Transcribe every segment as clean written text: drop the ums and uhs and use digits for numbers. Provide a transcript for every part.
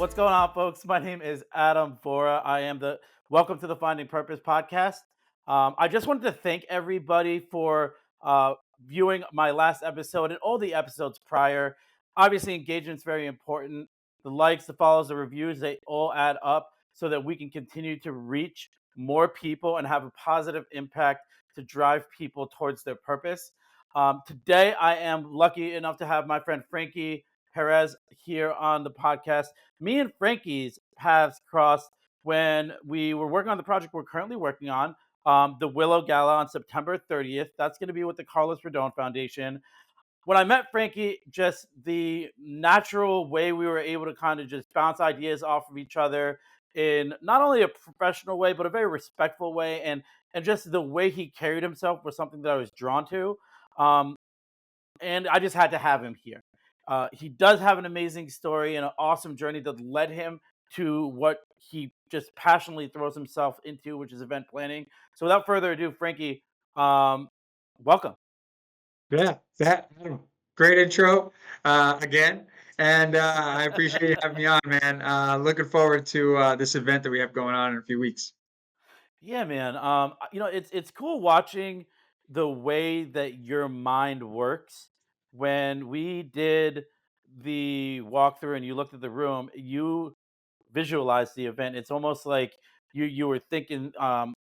What's going on, folks? My name is Adam Vora. Welcome to the Finding Purpose podcast. I just wanted to thank everybody for viewing my last episode and all the episodes prior. Obviously, engagement is very important. The likes, the follows, the reviews, they all add up so that we can continue to reach more people and have a positive impact to drive people towards their purpose. Today, I am lucky enough to have my friend Frankie Perez here on the podcast. Me and Frankie's paths crossed when we were working on the project we're currently working on, the Willow Gala on September 30th. That's going to be with the Carlos Rodon Foundation. When I met Frankie, just the natural way we were able to kind of just bounce ideas off of each other in not only a professional way, but a very respectful way. And just the way he carried himself was something that I was drawn to. Um, and I just had to have him here. He does have an amazing story and an awesome journey that led him to what he just passionately throws himself into, which is event planning. So, without further ado, Frankie, um, welcome. Yeah, that Adam, great intro again, and I appreciate you having me on, man. Looking forward to this event that we have going on in a few weeks. Yeah, man. It's cool watching the way that your mind works. When we did the walkthrough and you looked at the room, you visualize the event. It's almost like you were thinking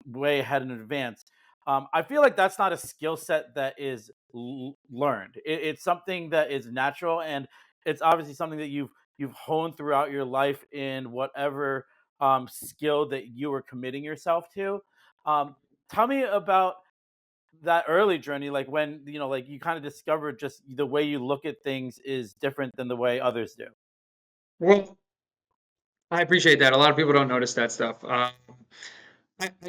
way ahead in advance. I feel like that's not a skill set that is learned. It's something that is natural, and it's obviously something that you've honed throughout your life in whatever skill that you were committing yourself to. Um, Tell me about that early journey, like when like you kind of discovered just the way you look at things is different than the way others do. Well, I appreciate that. A lot of people don't notice that stuff. I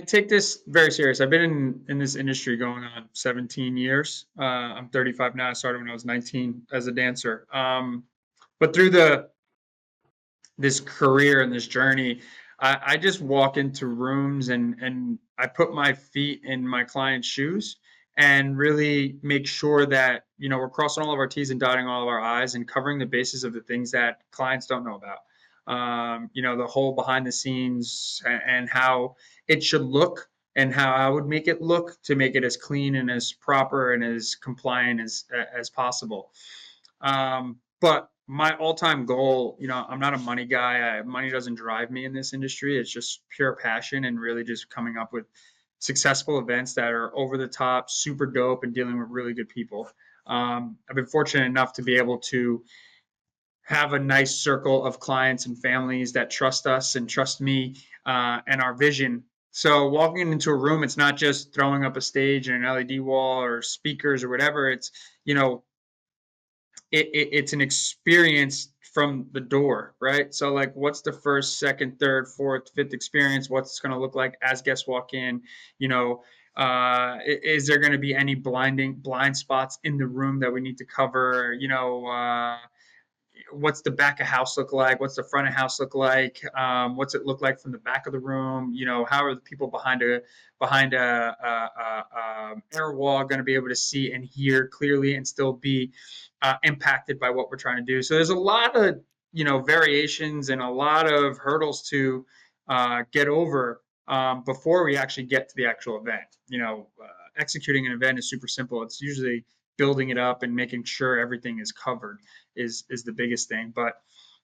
take this very serious. I've been in this industry going on 17 years. I'm 35 now. I started when I was 19 as a dancer. But through the this career and this journey, I just walk into rooms and I put my feet in my client's shoes and really make sure that we're crossing all of our T's and dotting all of our I's and covering the bases of the things that clients don't know about. The whole behind the scenes and how it should look and how I would make it look to make it as clean and as proper and as compliant as possible. But my all-time goal, I'm not a money guy. Money doesn't drive me in this industry. It's just pure passion and really just coming up with successful events that are over the top, super dope, and dealing with really good people. I've been fortunate enough to be able to have a nice circle of clients and families that trust us and trust me and our vision. So walking into a room, it's not just throwing up a stage and an LED wall or speakers or whatever. It's you know it's an experience from the door, right? So like, what's the first, second, third, fourth, fifth experience? What's it's going to look like as guests walk in? You know, is there going to be any blind spots in the room that we need to cover? What's the back of house look like? What's the front of house look like? What's it look like from the back of the room? How are the people behind a air wall going to be able to see and hear clearly and still be impacted by what we're trying to do? So there's a lot of variations and a lot of hurdles to get over before we actually get to the actual event. Executing an event is super simple. It's usually building it up and making sure everything is covered is the biggest thing. But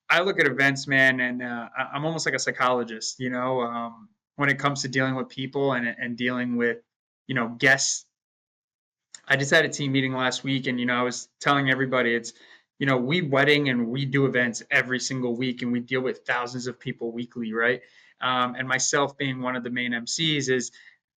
I look at events, man, and I'm almost like a psychologist, when it comes to dealing with people and dealing with, guests. I just had a team meeting last week, and I was telling everybody we wedding and we do events every single week, and we deal with thousands of people weekly, right? And myself being one of the main MCs is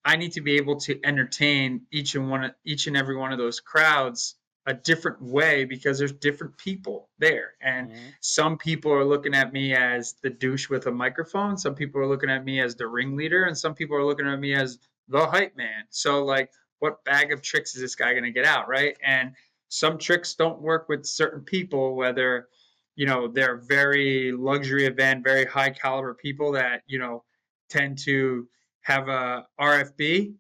I need to be able to entertain each and every one of those crowds a different way because there's different people there. And Mhm. some people are looking at me as the douche with a microphone. Some people are looking at me as the ringleader, and some people are looking at me as the hype man. So like, what bag of tricks is this guy going to get out, right? And some tricks don't work with certain people, whether they're very luxury event, very high caliber people that tend to have a RFB.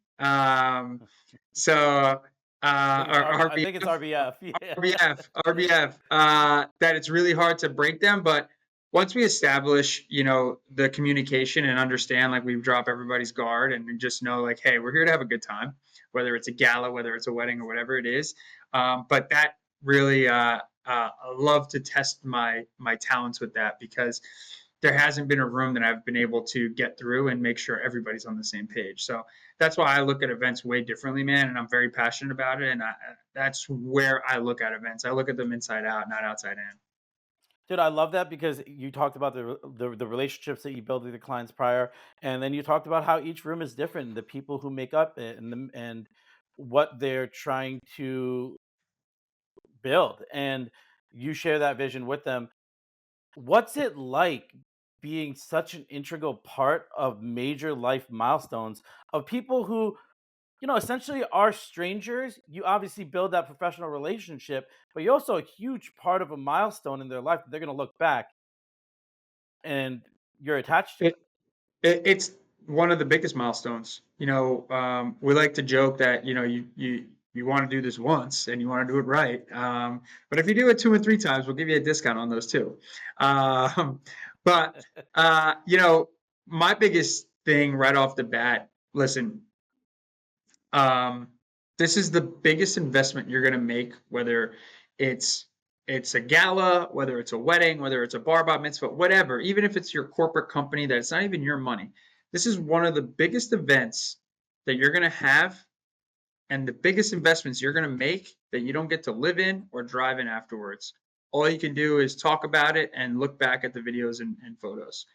So or I think it's RBF, RBF. Yeah. RBF, that it's really hard to break them. But once we establish, the communication and understand, like we drop everybody's guard and just know, like, hey, we're here to have a good time, whether it's a gala, whether it's a wedding, or whatever it is. But that really, I love to test my talents with that because there hasn't been a room that I've been able to get through and make sure everybody's on the same page. So that's why I look at events way differently, man, and I'm very passionate about it. And that's where I look at events. I look at them inside out, not outside in. Dude, I love that because you talked about the relationships that you build with your clients prior, and then you talked about how each room is different, the people who make up it, and what they're trying to build, and you share that vision with them. What's it like being such an integral part of major life milestones of people who, essentially are strangers? You obviously build that professional relationship, but you're also a huge part of a milestone in their life that they're going to look back and you're attached to. It, it's one of the biggest milestones. We like to joke that you want to do this once and you want to do it right. But if you do it 2 and 3 times, we'll give you a discount on those too. Um, but my biggest thing right off the bat. Listen, um, this is the biggest investment you're going to make, whether it's it's a gala, whether it's a wedding, whether it's a bar bat mitzvah, whatever. Even if it's your corporate company that it's not even your money, this is one of the biggest events that you're going to have, and the biggest investments you're going to make that you don't get to live in or drive in afterwards. All you can do is talk about it and look back at the videos and photos.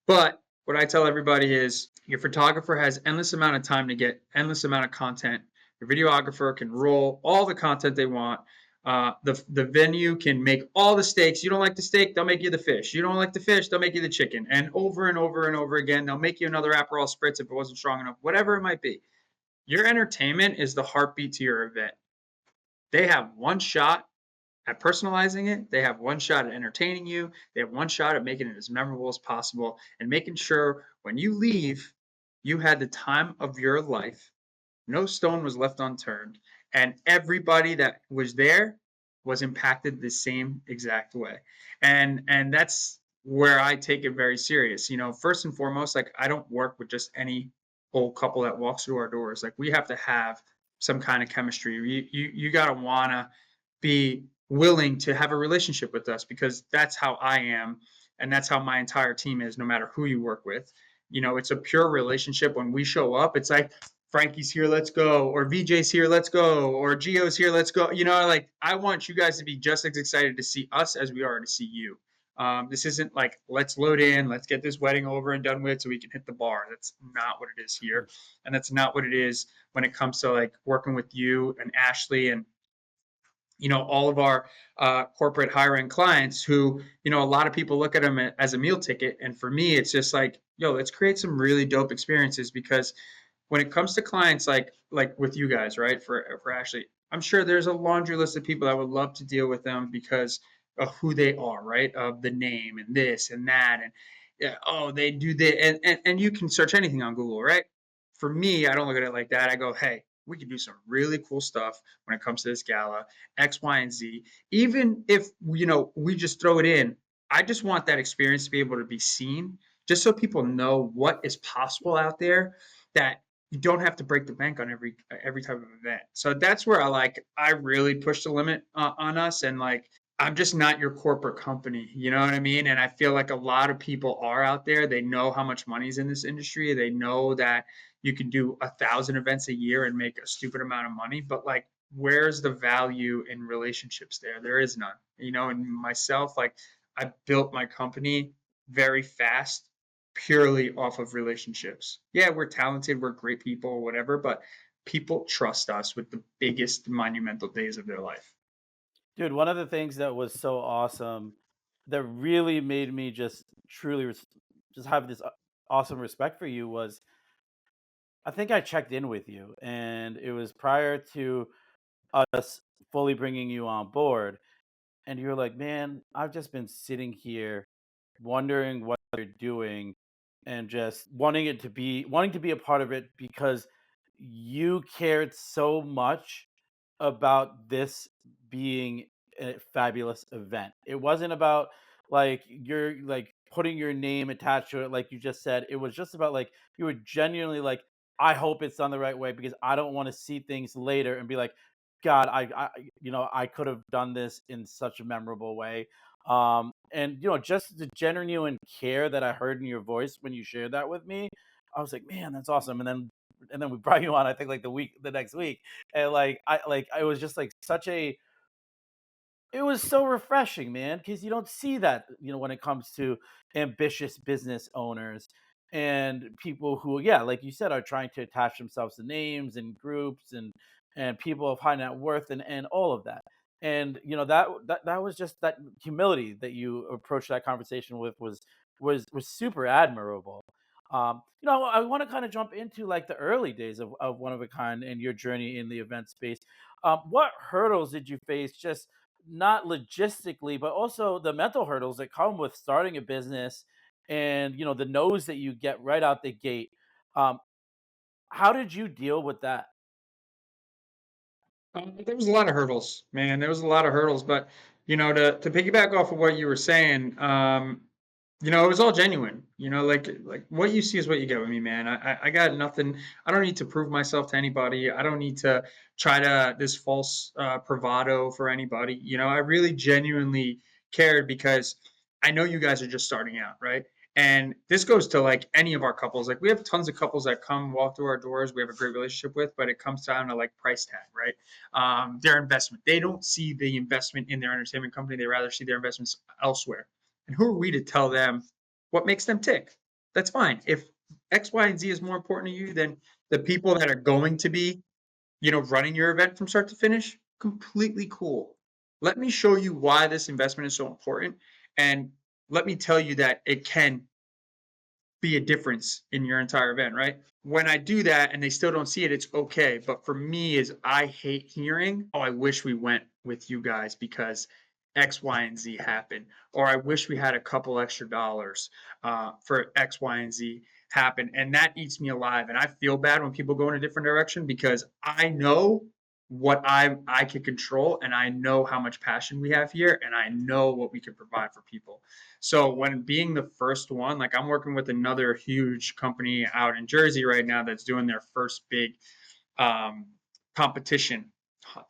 But what I tell everybody is your photographer has endless amount of time to get endless amount of content. Your videographer can roll all the content they want. The venue can make all the steaks. You don't like the steak, they'll make you the fish. You don't like the fish, they'll make you the chicken. And over and over and over again, they'll make you another Aperol spritz if it wasn't strong enough. Whatever it might be. Your entertainment is the heartbeat to your event. They have one shot at personalizing it. They have one shot at entertaining you. They have one shot at making it as memorable as possible and making sure when you leave, you had the time of your life. No stone was left unturned. And everybody that was there was impacted the same exact way. And that's where I take it very serious. First and foremost, like I don't work with just any old couple that walks through our doors. Like we have to have some kind of chemistry. You gotta wanna be willing to have a relationship with us because that's how I am and that's how my entire team is, no matter who you work with. It's a pure relationship. When we show up, it's like Frankie's here, let's go, or VJ's here, let's go, or Gio's here, let's go. Like I want you guys to be just as excited to see us as we are to see you. This isn't like let's load in, let's get this wedding over and done with so we can hit the bar. That's not what it is here, and that's not what it is when it comes to like working with you and Ashley and all of our corporate hiring clients who, a lot of people look at them as a meal ticket. And for me, it's just like, yo, let's create some really dope experiences because when it comes to clients like with you guys, right? For Ashley, I'm sure there's a laundry list of people that would love to deal with them because of who they are, right? Of the name and this and that. And yeah, oh, they do that. And you can search anything on Google, right? For me, I don't look at it like that. I go, hey, we can do some really cool stuff when it comes to this gala, X, Y, and Z. Even if we just throw it in, I just want that experience to be able to be seen, just so people know what is possible out there. That you don't have to break the bank on every type of event. So that's where I really push the limit on us, and like I'm just not your corporate company, you know what I mean? And I feel like a lot of people are out there. They know how much money's in this industry. They know that you can do 1,000 events a year and make a stupid amount of money, but like where's the value in relationships there? There is none. And myself, like I built my company very fast purely off of relationships. Yeah, we're talented, we're great people, whatever, but people trust us with the biggest monumental days of their life. Dude, one of the things that was so awesome that really made me just just have this awesome respect for you was, I think I checked in with you, and it was prior to us fully bringing you on board, and you were like, "Man, I've just been sitting here wondering what you're doing and just wanting to be a part of it because you cared so much about this being a fabulous event." It wasn't about like you're like putting your name attached to it, like you just said. It was just about like you were genuinely like, I hope it's done the right way because I don't want to see things later and be like, God, I could have done this in such a memorable way. And just the genuine care that I heard in your voice when you shared that with me, I was like, man, that's awesome. And then we brought you on, I think like the next week, and like I was just like such a it was so refreshing, man, because you don't see that, when it comes to ambitious business owners and people who, yeah, like you said, are trying to attach themselves to names and groups and people of high net worth and all of that. And that was just that humility that you approached that conversation with was super admirable. I want to kind of jump into like the early days of One of a Kind and your journey in the event space. What hurdles did you face, just not logistically, but also the mental hurdles that come with starting a business and the no's that you get right out the gate. Um, how did you deal with that? There was a lot of hurdles, man. There was a lot of hurdles, but to piggyback off of what you were saying, it was all genuine. Like what you see is what you get with me, man. I got nothing. I don't need to prove myself to anybody. I don't need to try to this false bravado for anybody. I really genuinely cared because I know you guys are just starting out, right? And this goes to like any of our couples. Like we have tons of couples that come walk through our doors. We have a great relationship with, but it comes down to like price tag, right? Their investment. They don't see the investment in their entertainment company. They rather see their investments elsewhere. And who are we to tell them what makes them tick? That's fine. If X, Y, and Z is more important to you than the people that are going to be, running your event from start to finish, completely cool. Let me show you why this investment is so important. And let me tell you that it can be a difference in your entire event, right? When I do that and they still don't see it, it's okay. But for me, is I hate hearing, "Oh, I wish we went with you guys because X, Y, and Z happened," or "I wish we had a couple extra dollars for X, Y, and Z happen," and that eats me alive. And I feel bad when people go in a different direction because I know what I can control, and I know how much passion we have here, and I know what we can provide for people. So when being the first one, like I'm working with another huge company out in Jersey right now that's doing their first big um, competition,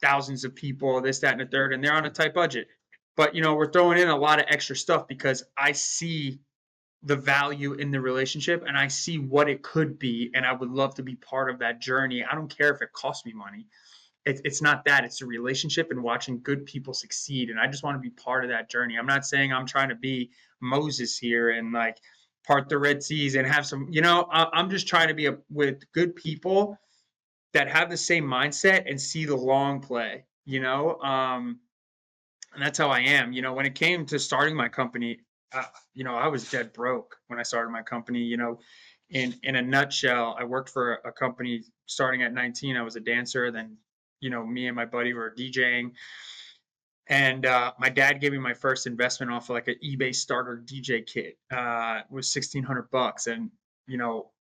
thousands of people, this, that, and the third, and they're on a tight budget. But we're throwing in a lot of extra stuff because I see the value in the relationship and I see what it could be, and I would love to be part of that journey. I don't care if it costs me money. It's not that, it's a relationship and watching good people succeed, and I just want to be part of that journey. I'm not saying I'm trying to be Moses here and like part the Red Seas and have some, I'm just trying to be with good people that have the same mindset and see the long play, and that's how I am. When it came to starting my company, I was dead broke when I started my company. In a nutshell, I worked for a company starting at 19. I was a dancer. Then, me and my buddy were DJing, and my dad gave me my first investment off of like an eBay starter DJ kit. It was $1,600, and you know,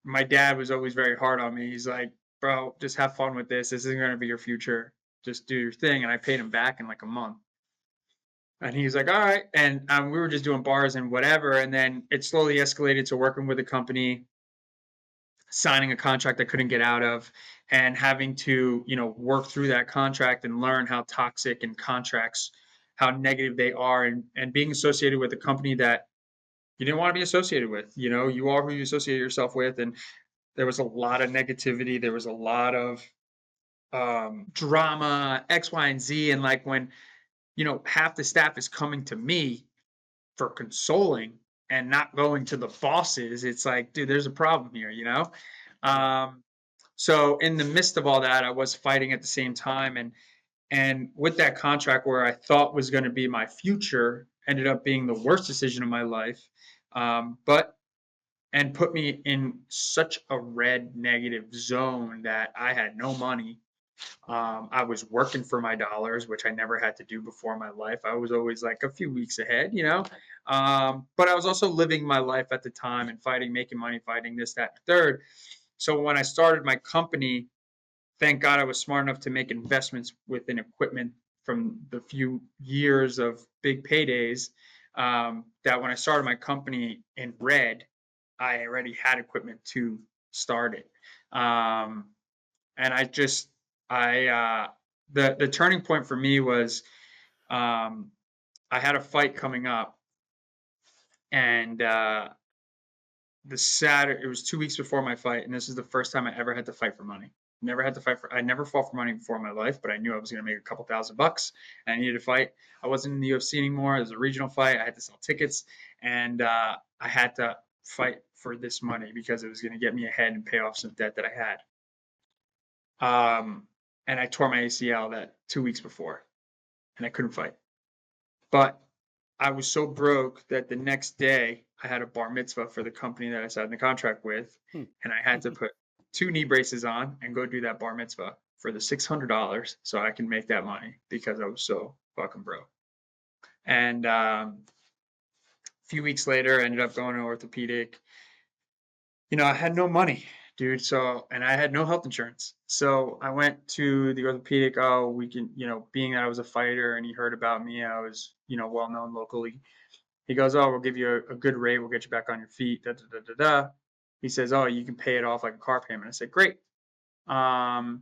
my dad was always very hard on me. He's like, "Bro, just have fun with this. This isn't going to be your future. Just do your thing." And I paid him back in like a month. And he was like, "All right." And we were just doing bars and whatever. And then it slowly escalated to working with a company, signing a contract I couldn't get out of, and having to, work through that contract and learn how toxic and contracts, how negative they are, and being associated with a company that you didn't want to be associated with. You are who you associate yourself with. And there was a lot of negativity. There was a lot of drama, X, Y, and Z. And like when, half the staff is coming to me for consoling and not going to the bosses, it's like, dude, there's a problem here. Yeah. Um, so in the midst of all that, I was fighting at the same time, and with that contract where I thought was going to be my future, ended up being the worst decision of my life. But and put me in such a red negative zone that I had no money. I was working for my dollars, which I never had to do before in my life. I was always like a few weeks ahead. But I was also living my life at the time and fighting, making money, fighting this, that, and third. So when I started my company, thank God I was smart enough to make investments within equipment from the few years of big paydays. that when I started my company in red, I already had equipment to start it. Um, and the turning point for me was, um, I had a fight coming up, and it was 2 weeks before my fight, and this is the first time I ever had to fight for money. I never fought for money before in my life, but I knew I was going to make a couple $1,000 and I needed to fight. I wasn't in the UFC anymore. It was a regional fight. I had to sell tickets, and I had to fight for this money because it was going to get me ahead and pay off some debt that I had. And I tore my ACL that 2 weeks before, and I couldn't fight. But I was so broke that the next day I had a bar mitzvah for the company that I signed the contract with, Hmm. and I had to put 2 knee braces on and go do that bar mitzvah for the $600 so I can make that money because I was so fucking broke. And a few weeks later, I ended up going to orthopedic. I had no money, dude. And I had no health insurance. So I went to the orthopedic. Oh, we can, being that I was a fighter and he heard about me, I was, well known locally. He goes, oh, we'll give you a good rate. We'll get you back on your feet. Da, da, da, da, da. He says, oh, you can pay it off like a car payment. I said, great. And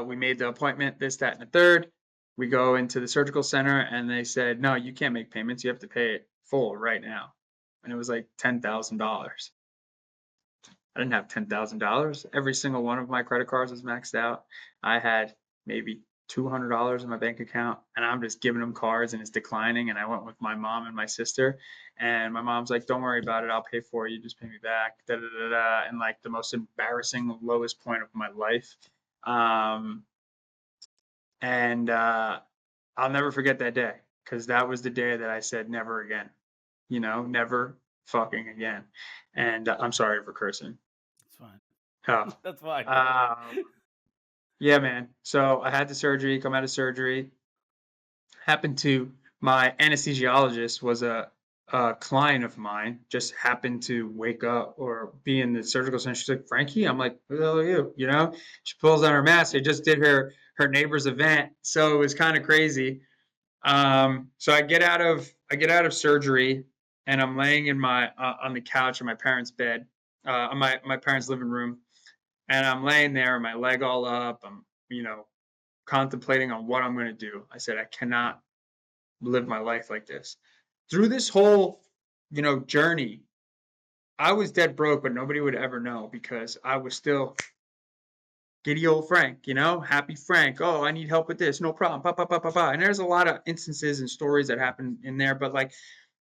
we made the appointment, this, that, and the third. We go into the surgical center and they said, no, you can't make payments. You have to pay it full right now. And it was like $10,000. I didn't have $10,000. Every single one of my credit cards was maxed out. I had maybe $200 in my bank account, and I'm just giving them cards and it's declining. And I went with my mom and my sister, and my mom's like, don't worry about it. I'll pay for it. You just pay me back. Da, da, da, da. And like the most embarrassing, lowest point of my life. And I'll never forget that day because that was the day that I said never again, never fucking again. And I'm sorry for cursing. That's fine. Oh, That's fine. yeah, man. So I had the surgery, come out of surgery. Happened to My anesthesiologist was a client of mine, just happened to wake up or be in the surgical center. She's like, Frankie? I'm like, who the hell are you? She pulls on her mask. They just did her neighbor's event. So it was kind of crazy. So I get out of surgery and I'm laying in my on the couch in my parents' bed, on my parents' living room, and I'm laying there, my leg all up. I'm, contemplating on what I'm going to do. I said, I cannot live my life like this. Through this whole, journey, I was dead broke, but nobody would ever know because I was still giddy old Frank, happy Frank. Oh, I need help with this. No problem. Pa, pa, pa, pa, pa. And there's a lot of instances and stories that happen in there, but like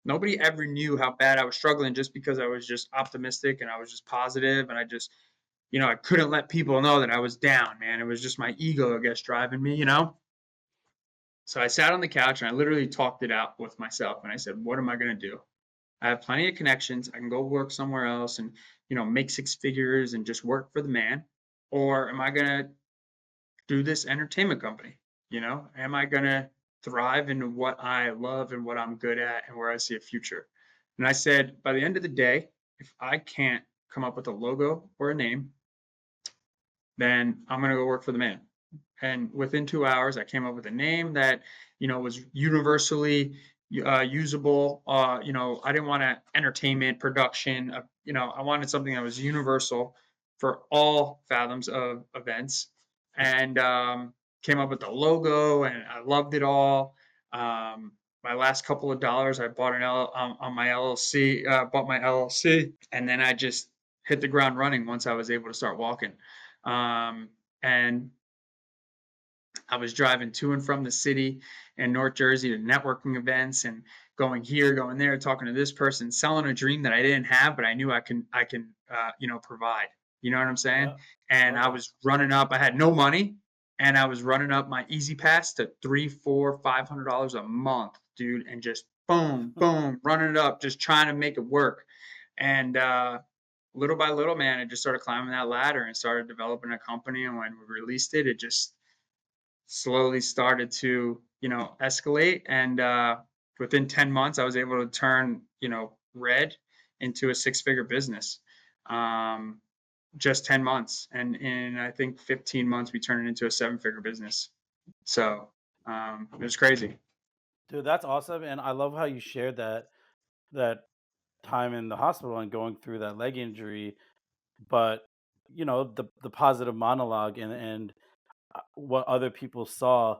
nobody ever knew how bad I was struggling just because I was just optimistic and I was just positive and I just I couldn't let people know that I was down, man. It was just my ego, I guess, driving me. So I sat on the couch and I literally talked it out with myself. And I said, what am I going to do? I have plenty of connections. I can go work somewhere else and, make six figures and just work for the man. Or am I going to do this entertainment company? Am I going to thrive in what I love and what I'm good at and where I see a future? And I said, by the end of the day, if I can't come up with a logo or a name, then I'm going to go work for the man. And within 2 hours, I came up with a name that, was universally usable. I didn't want to entertainment production. I wanted something that was universal for all fathoms of events. And came up with the logo, and I loved it all. My last couple of dollars, I bought on my LLC. Bought my LLC, and then I just hit the ground running once I was able to start walking. And I was driving to and from the city in North Jersey to networking events and going here, going there, talking to this person, selling a dream that I didn't have, but I knew I can, provide. You know what I'm saying? Yeah. And Love I it. was running up. I had no money, and I was running up my Easy Pass to $300, $400, $500 a month, dude, and just boom, boom, running it up, just trying to make it work. And little by little, man, I just started climbing that ladder and started developing a company. And when we released it, it just slowly started to, escalate. And within 10 months, I was able to turn, red into a six-figure business. Just 10 months. And in, I think, 15 months, we turned it into a seven-figure business. So it was crazy. Dude, that's awesome, and I love how you shared that time in the hospital and going through that leg injury, but the positive monologue and what other people saw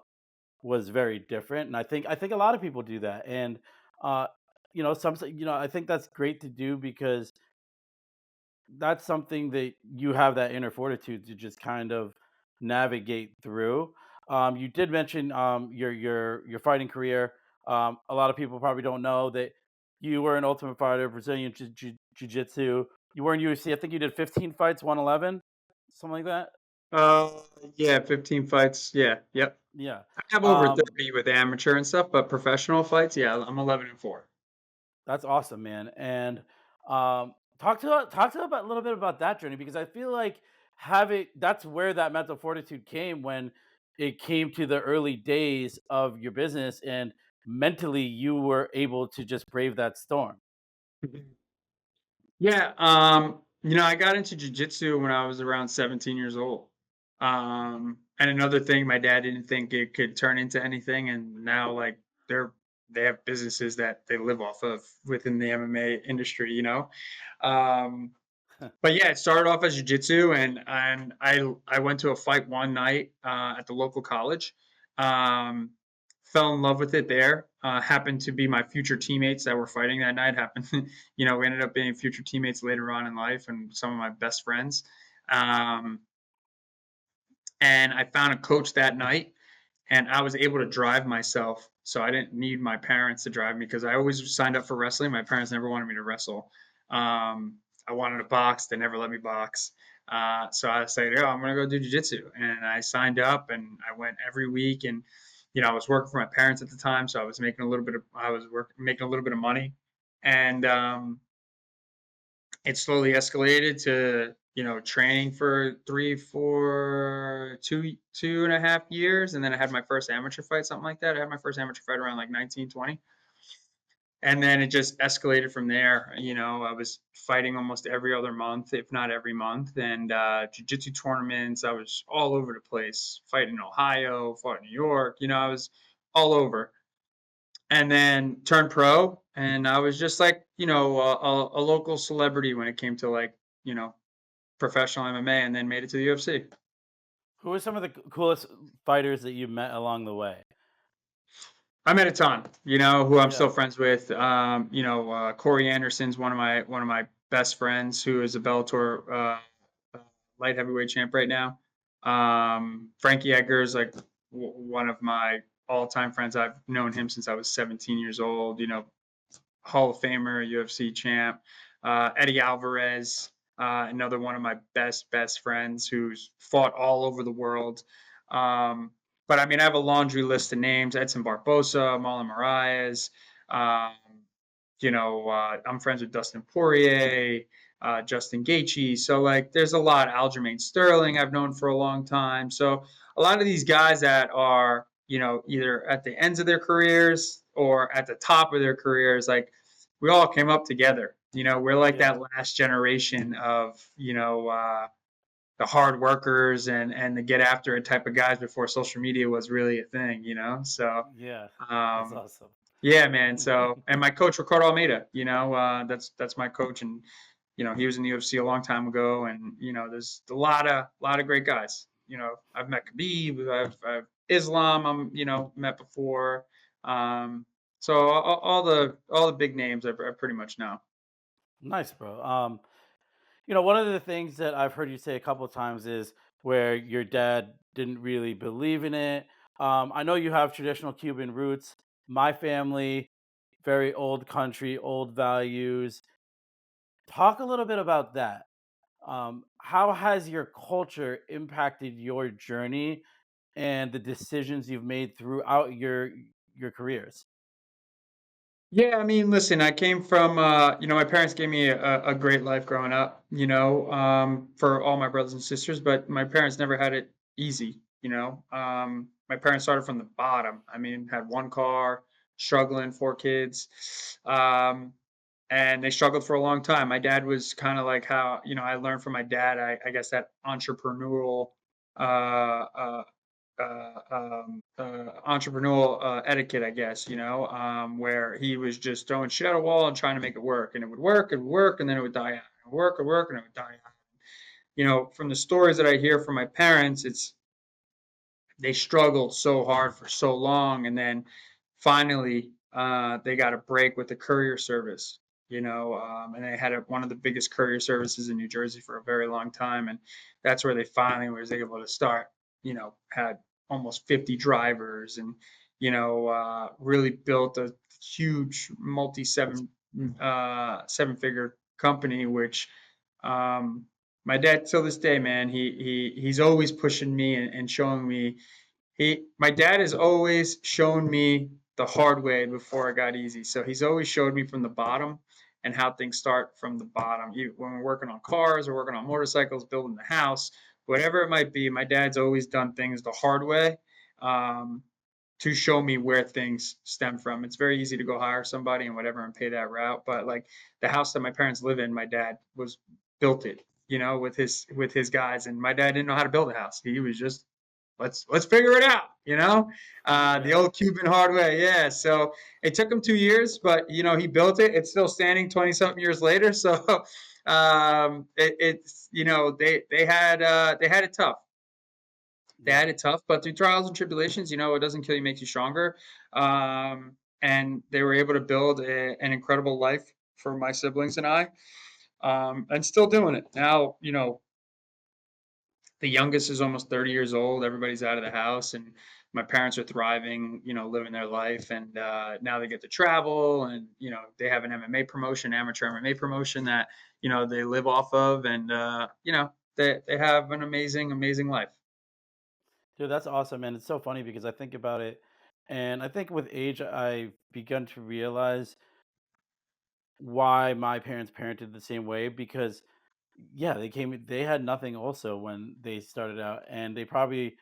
was very different, and I think a lot of people do that, and uh, I think that's great to do because that's something that you have that inner fortitude to just kind of navigate through. You did mention your fighting career. A lot of people probably don't know that you were an Ultimate Fighter, Brazilian Jiu-Jitsu. You were in UFC. I think you did 15 fights, 111, something like that. Uh, yeah, 15 fights. Yeah, yep. Yeah. I have over Um, 30 with amateur and stuff, but professional fights, yeah, I'm 11-4. That's awesome, man. And talk to about a little bit about that journey because I feel like having that's where that mental fortitude came when it came to the early days of your business and mentally you were able to just brave that storm. Yeah, I got into jujitsu when I was around 17 years old. And another thing, my dad didn't think it could turn into anything, and now like they're they have businesses that they live off of within the MMA industry, you know. Um, but yeah, it started off as jujitsu, and I went to a fight one night at the local college. Um, Fell in love with it there. Happened to be my future teammates that were fighting that night. Happened, we ended up being future teammates later on in life, and some of my best friends. Um, and I found a coach that night, and I was able to drive myself. So I didn't need my parents to drive me because I always signed up for wrestling. My parents never wanted me to wrestle. I wanted to box. They never let me box. So I said, "Yeah, I'm gonna go do jujitsu," and I signed up and I went every week. And I was working for my parents at the time, so I was making a little bit of making a little bit of money, and it slowly escalated to training for 2.5 years, and then I had my first amateur fight, something like that. I had my first amateur fight around like 19, 20, and then it just escalated from there. I was fighting almost every other month, if not every month, and jiu-jitsu tournaments. I was all over the place, fighting in Ohio, fought in New York. I was all over, and then turned pro, and I was just like a local celebrity when it came to like professional MMA, and then made it to the UFC. Who are some of the coolest fighters that you met along the way? I met a ton, who I'm Yeah. still friends with. Corey Anderson's one of my best friends, who is a Bellator light heavyweight champ right now. Frankie Edgar is like one of my all-time friends. I've known him since I was 17 years old. Hall of Famer, UFC champ. Eddie Alvarez, another one of my best friends who's fought all over the world. Um, but I mean, I have a laundry list of names: Edson Barbosa, Marlon Moraes. Um, I'm friends with Dustin Poirier, Justin Gaethje. So like, there's a lot. Aljamain Sterling, I've known for a long time. So a lot of these guys that are either at the ends of their careers or at the top of their careers, like we all came up together. We're like Yeah. that last generation of the hard workers and the get after it type of guys before social media was really a thing. Yeah. That's Um, awesome. yeah, man. So, and my coach Ricardo Almeida, that's my coach, and he was in the UFC a long time ago, and there's a lot of great guys. I've met Khabib, I've Islam, met before. Um, so all the big names I pretty much know. Nice, bro. One of the things that I've heard you say a couple of times is where your dad didn't really believe in it. I know you have traditional Cuban roots. My family, very old country, old values. Talk a little bit about that. How has your culture impacted your journey and the decisions you've made throughout your careers? Yeah, I mean, listen, I came from, my parents gave me a great life growing up, for all my brothers and sisters, but my parents never had it easy, My parents started from the bottom. I mean, had one car, struggling, four kids, and they struggled for a long time. My dad was kind of like how, I learned from my dad, I guess that entrepreneurial, uh, uh, entrepreneurial etiquette, I guess, where he was just throwing shit at a wall and trying to make it work, and it would work, and then it would die out, and work, and work, and it would die out. From the stories that I hear from my parents, it's they struggled so hard for so long, and then finally they got a break with the courier service. And they had one of the biggest courier services in New Jersey for a very long time, and that's where they finally was able to start. Had almost 50 drivers, and really built a huge seven figure company, which um, my dad till this day, man, he's always pushing me and showing me. My dad has always shown me the hard way before it got easy. So he's always showed me from the bottom and how things start from the bottom. When we're working on cars or working on motorcycles, building the house, whatever it might be, my dad's always done things the hard way. Um, to show me where things stem from. It's very easy to go hire somebody and whatever and pay that route. But like the house that my parents live in, my dad was built it, with his guys. And my dad didn't know how to build a house. He was just let's figure it out, the Yeah. old Cuban hard way. Yeah. So it took him 2 years, but he built it. It's still standing 20 something years later. So it's they had it tough. They Yeah. had it tough, but through trials and tribulations, it doesn't kill you, makes you stronger. And they were able to build an incredible life for my siblings and I, and still doing it now. The youngest is almost 30 years old. Everybody's out of the house, and my parents are thriving, living their life. And now they get to travel, and they have an MMA promotion, amateur MMA promotion that they live off of, and they have an amazing, amazing life. Dude, that's awesome, and it's so funny because I think about it, and I think with age, I've begun to realize why my parents parented the same way because, yeah, they had nothing also when they started out, and they probably,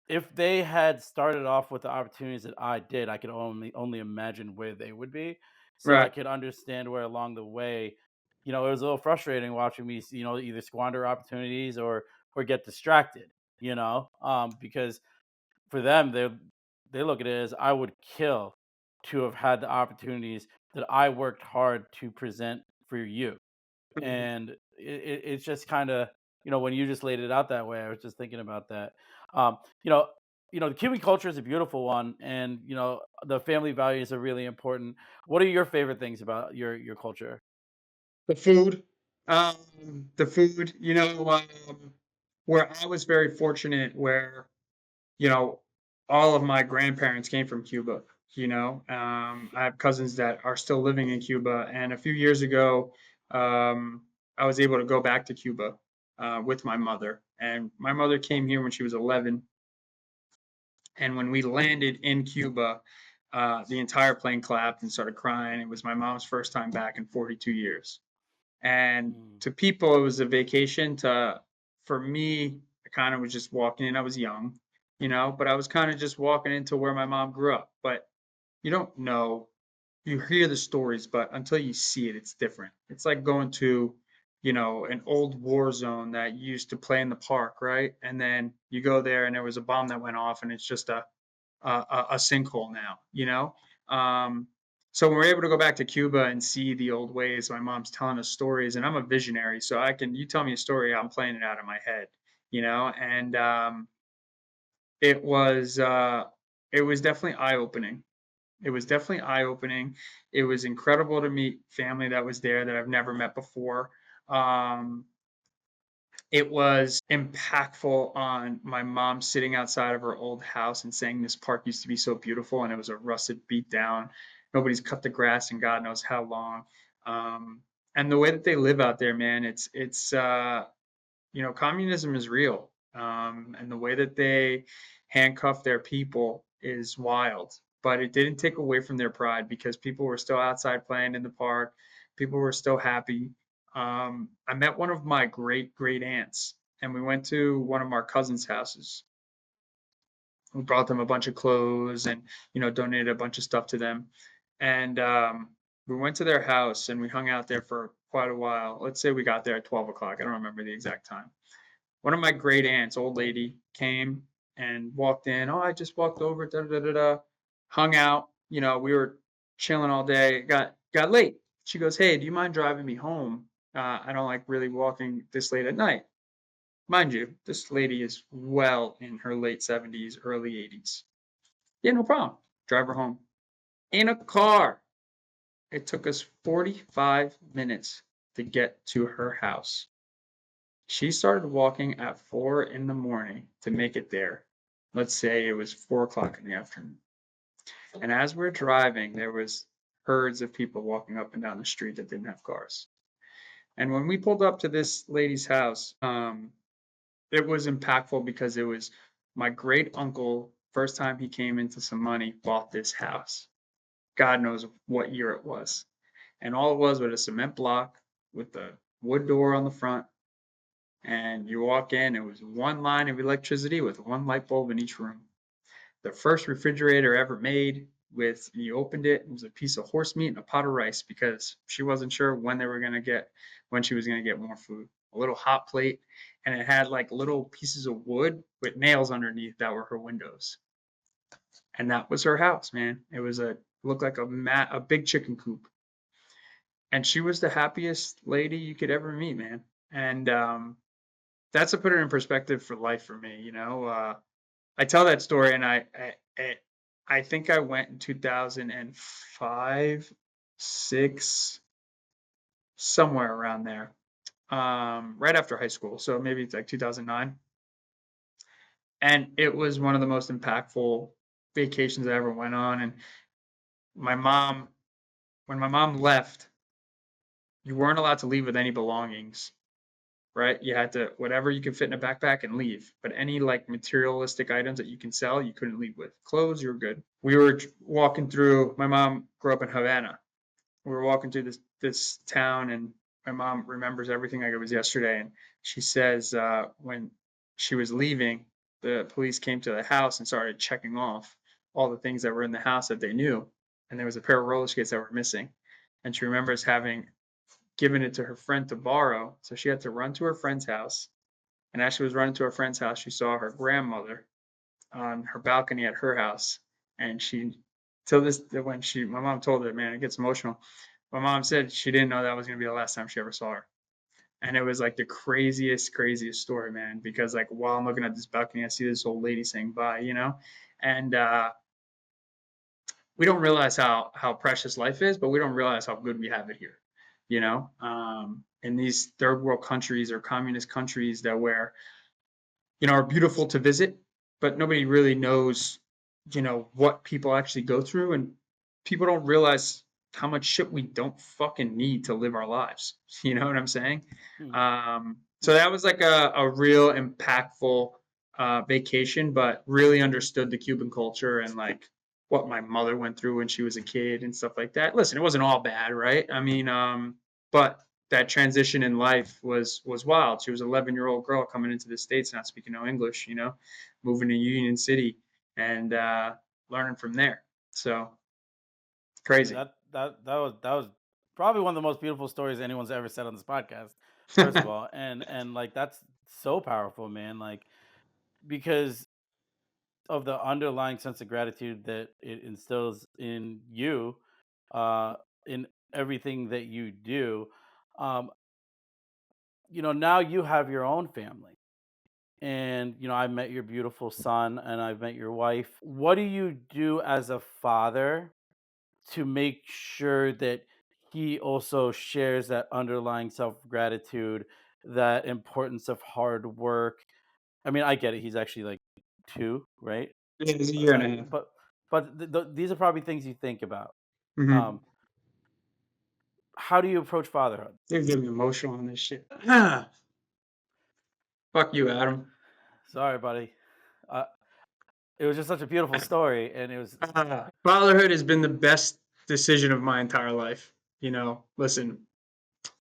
if they had started off with the opportunities that I did, I could only imagine where they would be. So I Right. could understand where along the way, it was a little frustrating watching me, either squander opportunities or get distracted, because for them, they look at it as I would kill to have had the opportunities that I worked hard to present for you. Mhm. And it's just kind of, when you just laid it out that way, I was just thinking about that. You know, the Cuban culture is a beautiful one, and the family values are really important. What are your favorite things about your culture? The food, the food, where I was very fortunate, where you know, all of my grandparents came from Cuba. I have cousins that are still living in Cuba, and a few years ago, I was able to go back to Cuba with my mother. And my mother came here when she was 11, and when we landed in Cuba, the entire plane clapped and started crying. It was my mom's first time back in 42 years. And Mm, to people, it was a vacation. For me, I kind of was just walking in. I was young, but I was kind of just walking into where my mom grew up. But you don't know. You hear the stories, but until you see it, it's different. It's like going to, an old war zone that you used to play in the park, right? And then you go there, and there was a bomb that went off, and it's just a sinkhole now, Um, so when we're able to go back to Cuba and see the old ways, my mom's telling us stories, and I'm a visionary, so you tell me a story, I'm playing it out in my head, and it was uh, it was definitely eye opening. It was definitely eye opening. It was incredible to meet family that was there that I've never met before. Um, it was impactful on my mom sitting outside of her old house and saying this park used to be so beautiful, and it was a rusted, beat down. Nobody's cut the grass in God knows how long. Um, and the way that they live out there, man, communism is real. And the way that they handcuff their people is wild. But it didn't take away from their pride because people were still outside playing in the park. People were still happy. I met one of my great great aunts, and we went to one of our cousins' houses. We brought them a bunch of clothes and donated a bunch of stuff to them. And we went to their house and we hung out there for quite a while. Let's say we got there at 12 o'clock. I don't remember the exact time. One of my great aunts, old lady, came. and walked in. Oh, I just walked over, da da da da, hung out. We were chilling all day. Got late. She goes, "Hey, do you mind driving me home? I don't like really walking this late at night." Mind you, this lady is well in her late 70s, early 80s. Yeah, no problem. Drive her home in a car. It took us 45 minutes to get to her house. She started walking at 4 in the morning to make it there. Let's say it was 4 o'clock in the afternoon. And as we're driving, there was herds of people walking up and down the street that didn't have cars. And when we pulled up to this lady's house, it was impactful because it was my great uncle, first time he came into some money, bought this house. God knows what year it was. And all it was a cement block with a wood door on the front. And you walk in, it was one line of electricity with one light bulb in each room. The first refrigerator ever made, with you opened it was a piece of horse meat and a pot of rice because she wasn't sure when she was gonna get more food. A little hot plate, and it had like little pieces of wood with nails underneath that were her windows. And that was her house, man. Looked like a big chicken coop. And she was the happiest lady you could ever meet, man. And that's to put it in perspective for life for me. I tell that story, and I think I went in 2005, six, somewhere around there, right after high school. So maybe it's like 2009, and it was one of the most impactful vacations I ever went on. And my mom, when my mom left, you weren't allowed to leave with any belongings, right? You had to whatever you could fit in a backpack and leave. But any like materialistic items that you can sell, you couldn't leave with. Clothes, you were good. We were walking through. My mom grew up in Havana. We were walking through this town, and my mom remembers everything like it was yesterday. And she says when she was leaving, the police came to the house and started checking off all the things that were in the house that they knew. And there was a pair of roller skates that were missing. And she remembers having given it to her friend to borrow. So she had to run to her friend's house. And as she was running to her friend's house, she saw her grandmother on her balcony at her house. And she, till this, my mom told her, man, it gets emotional. My mom said she didn't know that was going to be the last time she ever saw her. And it was like the craziest story, man, because like while I'm looking at this balcony, I see this old lady saying bye. And we don't realize how precious life is, but we don't realize how good we have it here. In these third world countries or communist countries that where are beautiful to visit, but nobody really knows what people actually go through, and people don't realize how much shit we don't fucking need to live our lives. You know what I'm saying? Hmm. So that was like a real impactful vacation, but really understood the Cuban culture and like what my mother went through when she was a kid and stuff like that. Listen, it wasn't all bad, right? I mean, but that transition in life was wild. She was an 11-year-old girl coming into the States, not speaking no English, moving to Union City and learning from there. So Yeah, crazy. that was probably one of the most beautiful stories anyone's ever said on this podcast. First of all, and like that's so powerful, man. Like because of the underlying sense of gratitude that it instills in you, in everything that you do. Um, now you have your own family. And I met your beautiful son and I've met your wife. What do you do as a father to make sure that he also shares that underlying self-gratitude, that importance of hard work? I mean, I get it. He's actually like 2, right? It was a But year and I a half. but these are probably things you think about. Mm-hmm. Um, how do you approach fatherhood? They're getting emotional on this shit. Fuck you, Adam. Sorry, buddy. Uh, it was just such a beautiful story, and it was Fatherhood has been the best decision of my entire life. Listen,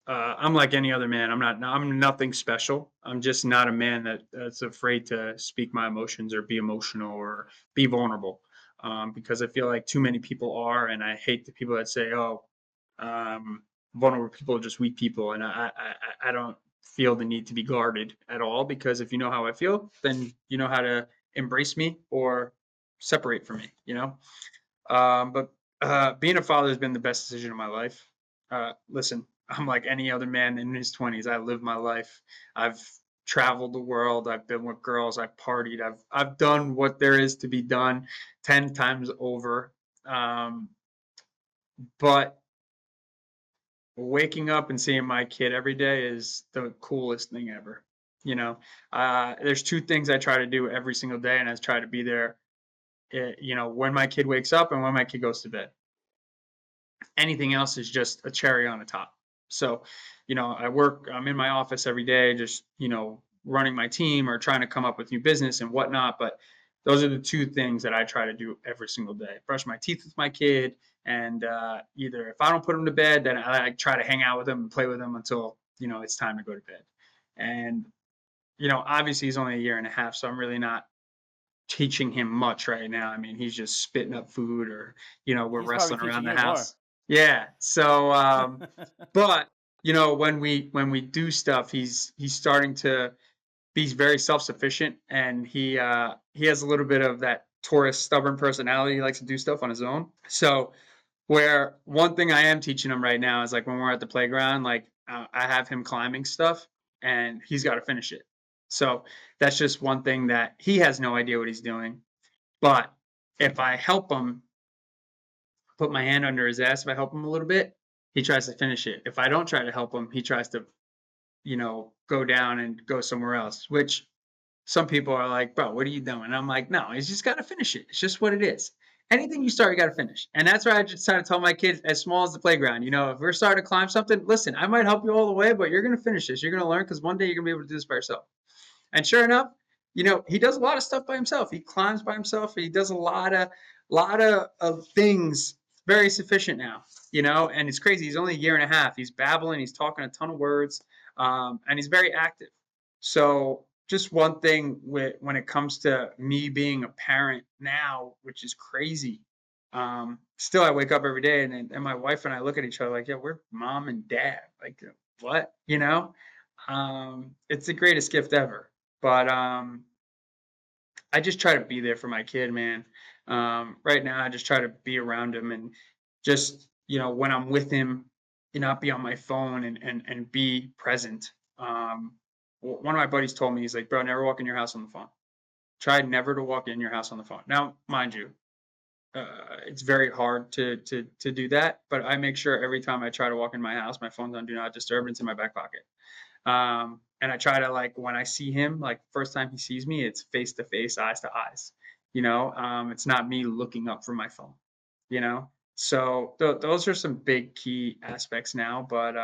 I'm like any other man. I'm nothing special. I'm just not a man that's afraid to speak my emotions or be emotional or be vulnerable. Because I feel like too many people are, and I hate the people that say, "Oh, vulnerable people are just weak people," and I don't feel the need to be guarded at all because if you know how I feel, then you know how to embrace me or separate from me, you know? But being a father has been the best decision of my life. Listen, I'm like any other man in his 20s. I live my life. I've traveled the world. I've been with girls. I've partied. I've done what there is to be done 10 times over. Um, but waking up and seeing my kid every day is the coolest thing ever. You know, there's two things I try to do every single day, and I try to be there. When my kid wakes up and when my kid goes to bed. Anything else is just a cherry on the top. So, I'm in my office every day, just, running my team or trying to come up with new business and whatnot. But those are the two things that I try to do every single day: brush my teeth with my kid. And either if I don't put him to bed, then I try to hang out with him and play with him until, it's time to go to bed. And, obviously he's only a year and a half. So I'm really not teaching him much right now. I mean, he's just spitting up food or, we're He's probably wrestling teaching around the you more. house. Yeah. So, but when we do stuff, he's starting to be very self-sufficient, and he has a little bit of that Taurus stubborn personality. He likes to do stuff on his own. So where one thing I am teaching him right now is like when we're at the playground, like I have him climbing stuff and he's got to finish it. So that's just one thing that he has no idea what he's doing. But if I help him, put my hand under his ass, if I help him a little bit, he tries to finish it. If I don't try to help him, he tries to, go down and go somewhere else, which some people are like, bro, what are you doing? And I'm like, no, he's just got to finish it. It's just what it is. Anything you start, you got to finish. And that's why I just try to tell my kids, as small as the playground, if we're starting to climb something, listen, I might help you all the way, but you're going to finish this. You're going to learn because one day you're going to be able to do this by yourself. And sure enough, he does a lot of stuff by himself. He climbs by himself. He does a lot of things very sufficient now, and it's crazy. He's only a year and a half. He's babbling. He's talking a ton of words, and he's very active. So just one thing when it comes to me being a parent now, which is crazy. Still, I wake up every day and my wife and I look at each other like, yeah, we're mom and dad. Like, what? It's the greatest gift ever. But I just try to be there for my kid, man. Right now, I just try to be around him and just, when I'm with him, not be on my phone and be present. One of my buddies told me, he's like, bro, never walk in your house on the phone. Try never to walk in your house on the phone. Now, mind you, it's very hard to do that, but I make sure every time I try to walk in my house, my phone's on do not disturb and it's in my back pocket. And I try to, like, when I see him, like first time he sees me, it's face to face, eyes to eyes. It's not me looking up from my phone. So those are some big key aspects now. But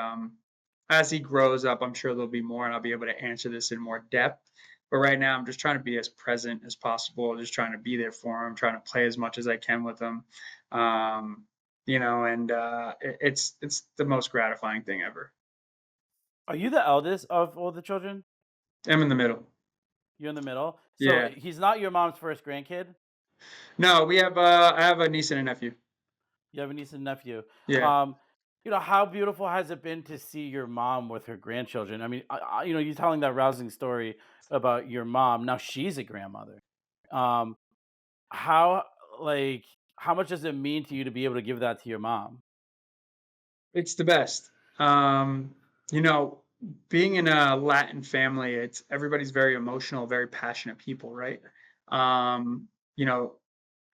as he grows up, I'm sure there'll be more, and I'll be able to answer this in more depth. But right now, I'm just trying to be as present as possible, just trying to be there for him, trying to play as much as I can with him. And it's the most gratifying thing ever. Are you the eldest of all the children? I'm in the middle. You're in the middle. So Yeah. he's not your mom's first grandkid. No, I have a niece and a nephew. You have a niece and nephew. Yeah. Um, how beautiful has it been to see your mom with her grandchildren? I mean, you're telling that rousing story about your mom. Now she's a grandmother. Um, how like how much does it mean to you to be able to give that to your mom? It's the best. Um, you know, Being in a Latin family, it's everybody's very emotional, very passionate people, right? Um, you know,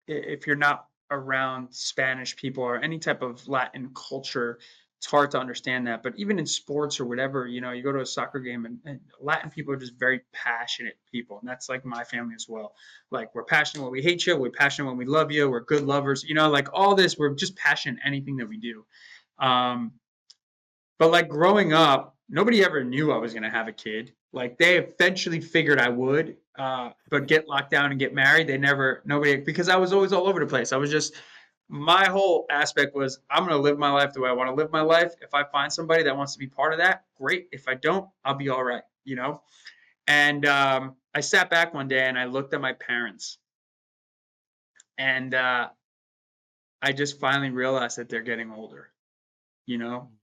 if you're not around Spanish people or any type of Latin culture, it's hard to understand that. But even in sports or whatever, you go to a soccer game and Latin people are just very passionate people. And that's like my family as well. Like, we're passionate when we hate you, we're passionate when we love you, we're good lovers, like all this, we're just passionate in anything that we do. Um, but like growing up, nobody ever knew I was going to have a kid. Like, they eventually figured I would, but get locked down and get married. Nobody, because I was always all over the place. My whole aspect was, I'm going to live my life the way I want to live my life. If I find somebody that wants to be part of that, great. If I don't, I'll be all right. And I sat back one day and I looked at my parents, and I just finally realized that they're getting older.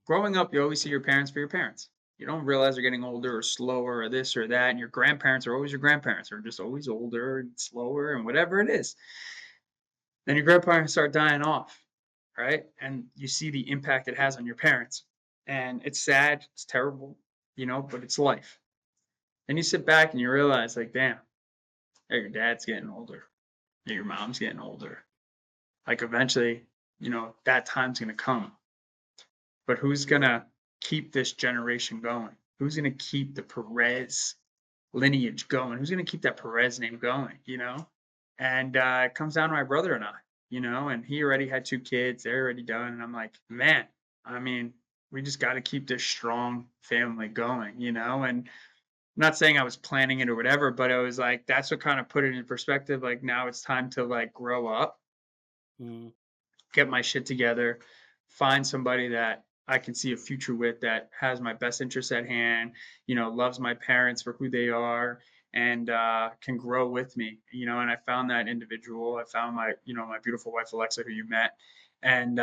Growing up, you always see your parents for your parents. You don't realize they're getting older or slower or this or that. And your grandparents are always your grandparents, or just always older and slower and whatever it is. Then your grandparents start dying off, right? And you see the impact it has on your parents. And it's sad, it's terrible, but it's life. And you sit back and you realize, like, damn, yeah, your dad's getting older. Yeah, your mom's getting older. Like, eventually, that time's going to come. But who's going to keep this generation going? Who's going to keep the Perez lineage going? Who's going to keep that Perez name going? And it comes down to my brother and I, and he already had 2 kids. They're already done. And I'm like, man, I mean, we just got to keep this strong family going. And I'm not saying I was planning it or whatever, but it was like, that's what kind of put it in perspective. Like, now it's time to like grow up, Mm. get my shit together, find somebody that I can see a future with, that has my best interests at hand, loves my parents for who they are, and can grow with me. And I found that individual. I found my beautiful wife Alexa, who you met, and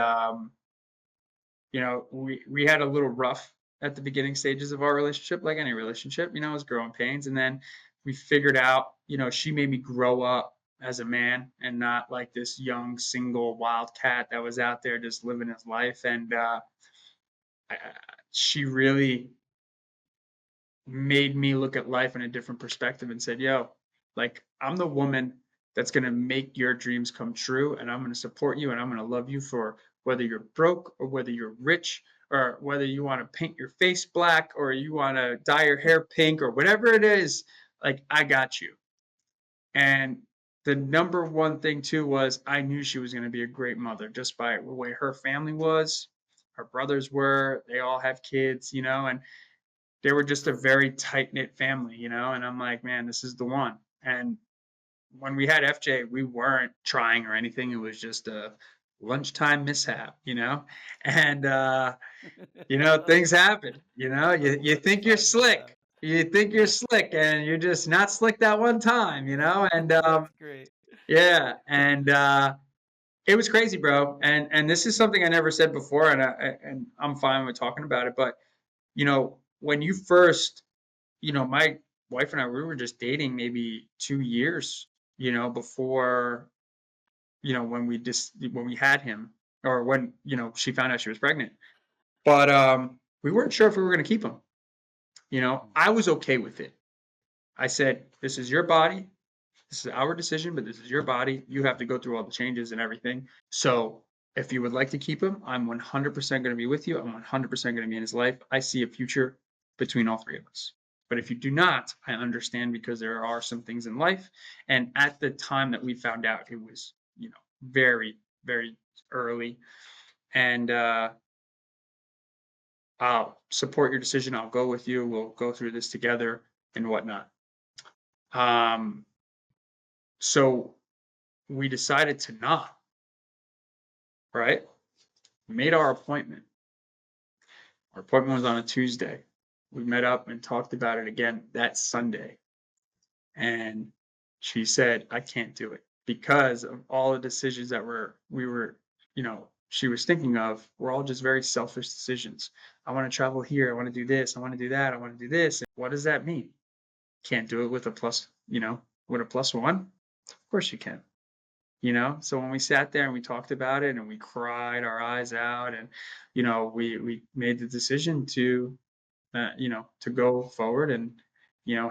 we had a little rough at the beginning stages of our relationship, like any relationship. It was growing pains, and then we figured out. She made me grow up as a man, and not like this young single wildcat that was out there just living his life. And I, she really made me look at life in a different perspective and said, yo, like, I'm the woman that's going to make your dreams come true. And I'm going to support you, and I'm going to love you for whether you're broke or whether you're rich, or whether you want to paint your face black or you want to dye your hair pink or whatever it is. Like, I got you. And the number one thing too was, I knew she was going to be a great mother just by the way her family was. Her brothers were, they all have kids, and they were just a very tight knit family. And I'm like, man, this is the one. And when we had FJ, we weren't trying or anything. It was just a lunchtime mishap. And things happen. You think you're Lunchtime slick. mishap. You think you're slick, and you're just not slick that one time. And That's great. yeah, and it was crazy, bro. And this is something I never said before, and I'm fine with talking about it. But when you first, my wife and I, we were just dating maybe 2 years, before, when we had him, or when she found out she was pregnant. But we weren't sure if we were going to keep him. I was okay with it. I said, this is your body. This is our decision, but this is your body. You have to go through all the changes and everything. So if you would like to keep him, I'm 100% going to be with you. I'm 100% going to be in his life. I see a future between all three of us. But if you do not, I understand, because there are some things in life. And at the time that we found out, it was, very, very early. And I'll support your decision. I'll go with you. We'll go through this together and whatnot. So we decided to not, right? We made our appointment. Our appointment was on a Tuesday. We met up and talked about it again that Sunday. And she said, I can't do it because of all the decisions that she was thinking of, were all just very selfish decisions. I want to travel here. I want to do this. I want to do that. I want to do this. And what does that mean? Can't do it with a plus one? Of course you can. So when we sat there and we talked about it and we cried our eyes out, and we made the decision to go forward and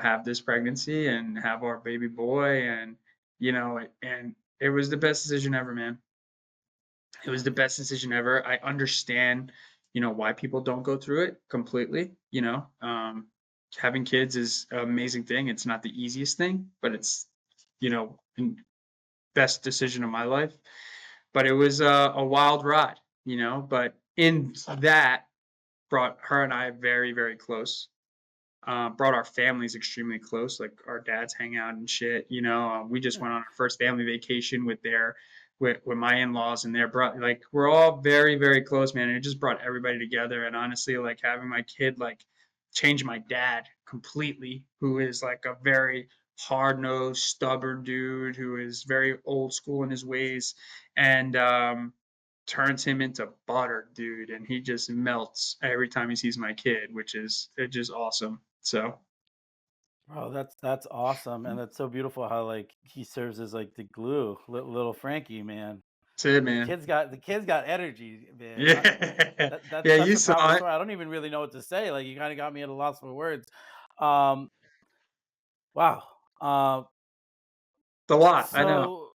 have this pregnancy and have our baby boy. And it was the best decision ever, man. It was the best decision ever. I understand why people don't go through it completely. Having kids is an amazing thing. It's not the easiest thing, but it's the best decision of my life. But it was a wild ride. But in that, brought her and I very, very close. Brought our families extremely close. Like, our dads hang out and shit. We just went on our first family vacation with my in-laws, and they're brought, like, we're all very, very close, man. And it just brought everybody together. And honestly, like, having my kid, like, change my dad completely, who is like a very hard-nosed, stubborn dude who is very old school in his ways. And turns him into butter, dude, and he just melts every time he sees my kid, which is it's just awesome. So Bro, that's awesome, and that's so beautiful how like he serves as like the glue, little Frankie, man. that's it, The man. kid's got the kid's got energy, man. Yeah, That's yeah, such you a saw powerful it. story. I don't even really know what to say. Like you kind of got me at a loss for words. Um, wow. The lot, I know.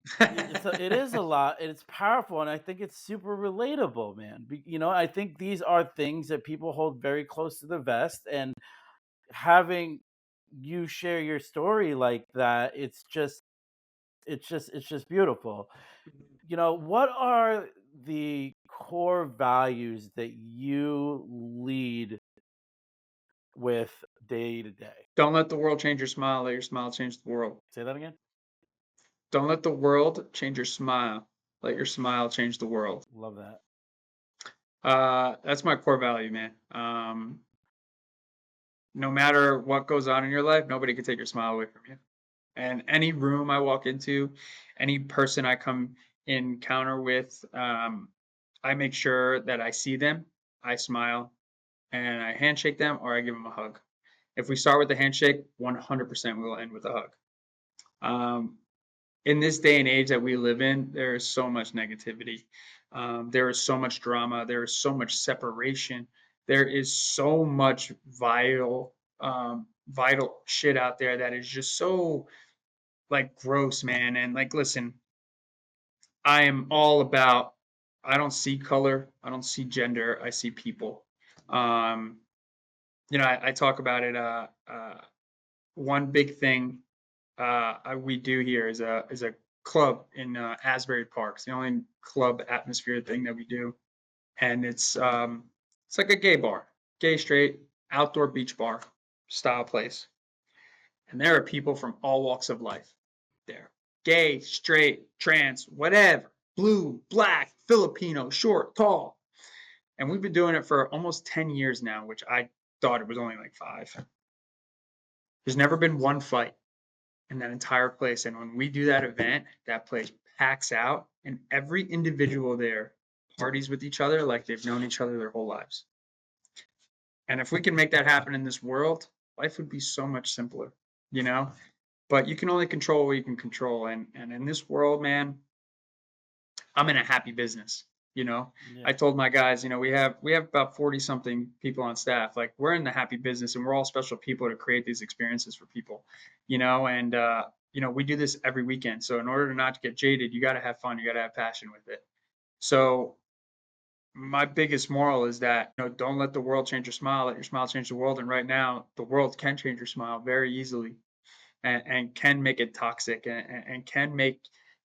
So it is a lot, and it's powerful, and I think it's super relatable, man. I think these are things that people hold very close to the vest, and having you share your story like that, it's just beautiful. What are the core values that you lead with day to day? Don't let the world change your smile. Let your smile change the world. Say that again. Don't let the world change your smile. Let your smile change the world. Love that. That's my core value, man. No matter what goes on in your life, nobody can take your smile away from you. And any room I walk into, any person I come encounter with, I make sure that I see them, I smile, and I handshake them or I give them a hug. If we start with the handshake, 100% we will end with a hug. Um, in this day and age that we live in, there is so much negativity. There is so much drama. There is so much separation. There is so much vital shit out there that is just so like gross, man. And like, listen, I am all about. I don't see color. I don't see gender. I see people. Um, I talk about it. One big thing we do here is a club in Asbury Park. It's the only club atmosphere thing that we do, and it's like a gay bar, gay straight outdoor beach bar style place. And there are people from all walks of life there, gay, straight, trans, whatever, blue, black, Filipino, short, tall, and we've been doing it for almost 10 years now, which I thought it was only like 5. There's never been one fight in that entire place. And when we do that event, that place packs out, and every individual there parties with each other like they've known each other their whole lives. And if we can make that happen in this world, life would be so much simpler, you know? But you can only control what you can control. And in this world, man, I'm in a happy business. I Yeah. told my guys, we have about 40 something people on staff. Like we're in the happy business, and we're all special people to create these experiences for people, and we do this every weekend. So in order to not get jaded, you got to have fun, you got to have passion with it. So my biggest moral is that, don't let the world change your smile, let your smile change the world. And right now, the world can change your smile very easily, and can make it toxic, and can make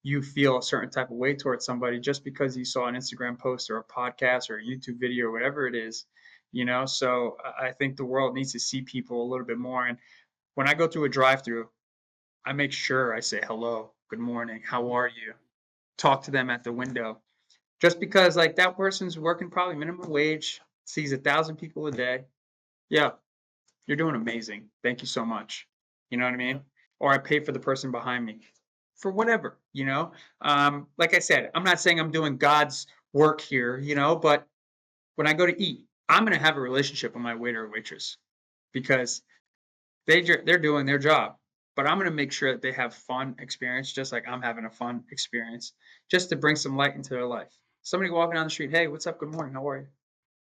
you feel a certain type of way towards somebody just because you saw an Instagram post or a podcast or a YouTube video or whatever it is. So I think the world needs to see people a little bit more. And when I go through a drive-through, I make sure I say hello, good morning, how are you? Talk to them at the window. Just because like that person's working probably minimum wage, sees 1,000 people a day. Yeah, you're doing amazing. Thank you so much. You know what I mean? Yep. Or I pay for the person behind me for whatever. Like I said, I'm not saying I'm doing God's work here, but when I go to eat, I'm going to have a relationship with my waiter or waitress because they're doing their job. But I'm going to make sure that they have fun experience, just like I'm having a fun experience, just to bring some light into their life. Somebody walking down the street, hey, what's up? Good morning. How are you?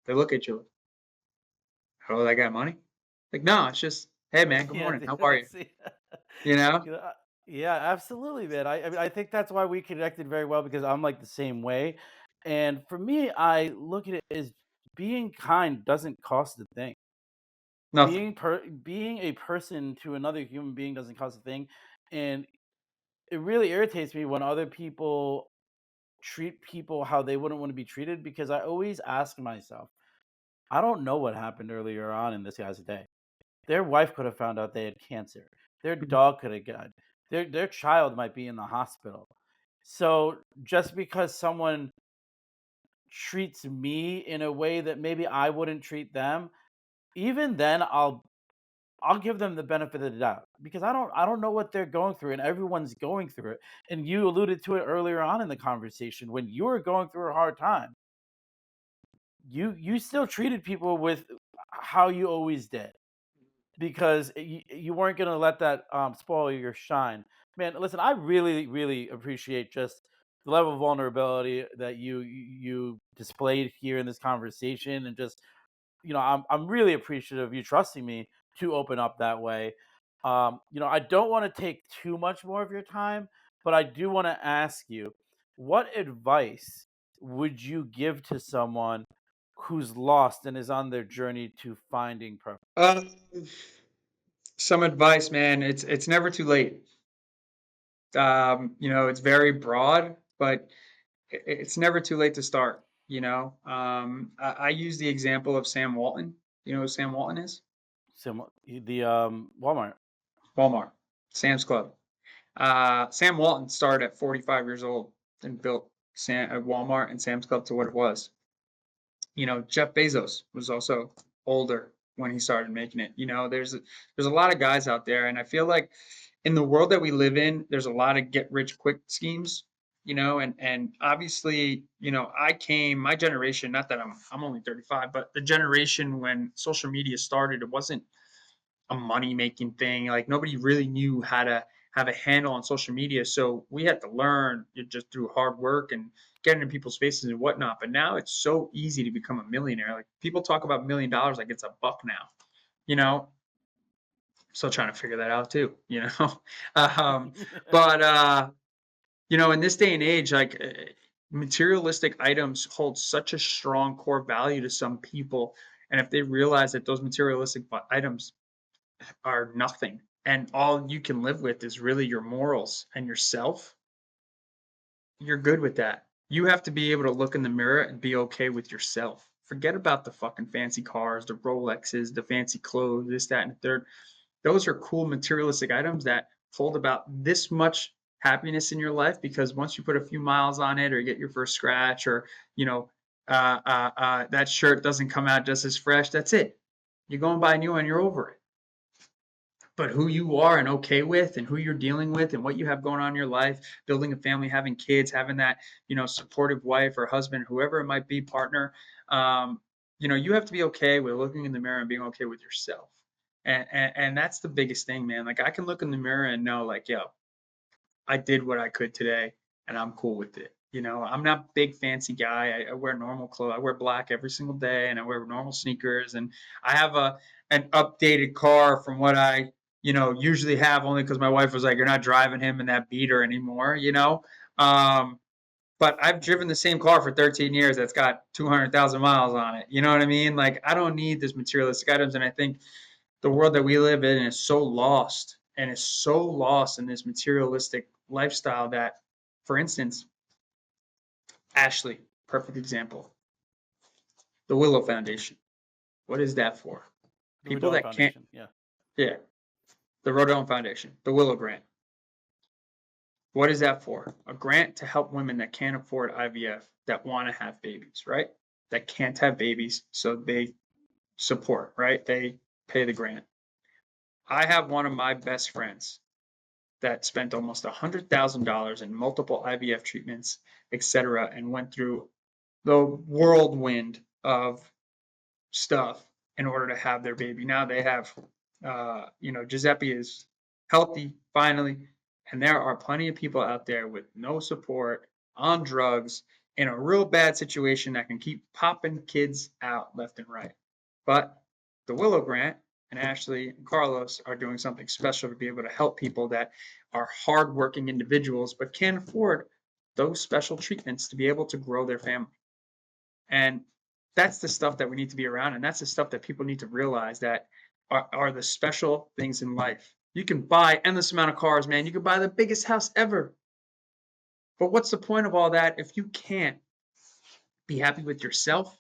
They look at you. Oh, that got money? Like, no, it's just, hey, man, good Yeah, morning. dude, How are I you? see. You know? You know, I- yeah, absolutely, man. I mean, I think that's why we connected very well because I'm like the same way. And for me, I look at it as being kind doesn't cost a thing. Nothing. Being a person to another human being doesn't cost a thing, and it really irritates me when other people treat people how they wouldn't want to be treated because I always ask myself, I don't know what happened earlier on in this guy's day. Their wife could have found out they had cancer. Their Mhm. dog could have died. Their child might be in the hospital. So just because someone treats me in a way that maybe I wouldn't treat them, even then I'll give them the benefit of the doubt because I don't know what they're going through, and everyone's going through it. And you alluded to it earlier on in the conversation when you were going through a hard time. You still treated people with how you always did because you weren't going to let that spoil your shine. Man, listen, I really appreciate just the level of vulnerability that you displayed here in this conversation, and just I'm really appreciative of you trusting me to open up that way. I don't want to take too much more of your time, but I do want to ask you, what advice would you give to someone who's lost and is on their journey to finding purpose? Uh, some advice, man. It's never too late. It's very broad, but it's never too late to start. I use the example of Sam Walton. You know who Sam Walton is? The Walmart. Walmart, Sam's Club. Sam Walton started at 45 years old and built Walmart and Sam's Club to what it was. Jeff Bezos was also older when he started making it. There's a lot of guys out there, and I feel like in the world that we live in, there's a lot of get rich quick schemes. And obviously, my generation, not that I'm only 35, but the generation when social media started, it wasn't a money making thing. Like nobody really knew how to have a handle on social media. So we had to learn it just through hard work and getting in people's faces and whatnot. But now it's so easy to become a millionaire. Like people talk about $1 million like it's a buck now. You know, Still trying to figure that out too. Um, but in this day and age, like materialistic items hold such a strong core value to some people. And if they realize that those materialistic items are nothing and all you can live with is really your morals and yourself, you're good with that. You have to be able to look in the mirror and be okay with yourself. Forget about the fucking fancy cars, the Rolexes, the fancy clothes, this, that, and the third. Those are cool materialistic items that hold about this much happiness in your life because once you put a few miles on it or get your first scratch or, that shirt doesn't come out just as fresh, that's it. You go and buy a new one, you're over it. But who you are and okay with and who you're dealing with and what you have going on in your life, building a family, having kids, having that, supportive wife or husband, whoever it might be, partner, you have to be okay with looking in the mirror and being okay with yourself. And that's the biggest thing, man. Like I can look in the mirror and know like, yo, I did what I could today and I'm cool with it. I'm not a big fancy guy. I wear normal clothes. I wear black every single day and I wear normal sneakers and I have an updated car from what I, usually have only because my wife was like, you're not driving him in that beater anymore. Um, but I've driven the same car for 13 years that's got 200,000 miles on it. You know what I mean? Like I don't need this materialistic items. And I think the world that we live in is so lost and is so lost in this materialistic lifestyle that, for instance, Ashley, perfect example, the Willow Foundation. What is that for? The People Rodon that can't, Foundation. Yeah. yeah, the Rodon Foundation, the Willow Grant. What is that for? A grant to help women that can't afford IVF that want to have babies, right? That can't have babies, so they support, right? They pay the grant. I have one of my best friends that spent almost $100,000 in multiple IVF treatments, etc., and went through the whirlwind of stuff in order to have their baby. Now they have, Giuseppe is healthy finally, and there are plenty of people out there with no support, on drugs, in a real bad situation that can keep popping kids out left and right. But the Willow Grant and Ashley and Carlos are doing something special to be able to help people that are hardworking individuals but can't afford those special treatments to be able to grow their family. And that's the stuff that we need to be around. And that's the stuff that people need to realize that are the special things in life. You can buy endless amount of cars, man. You can buy the biggest house ever. But what's the point of all that if you can't be happy with yourself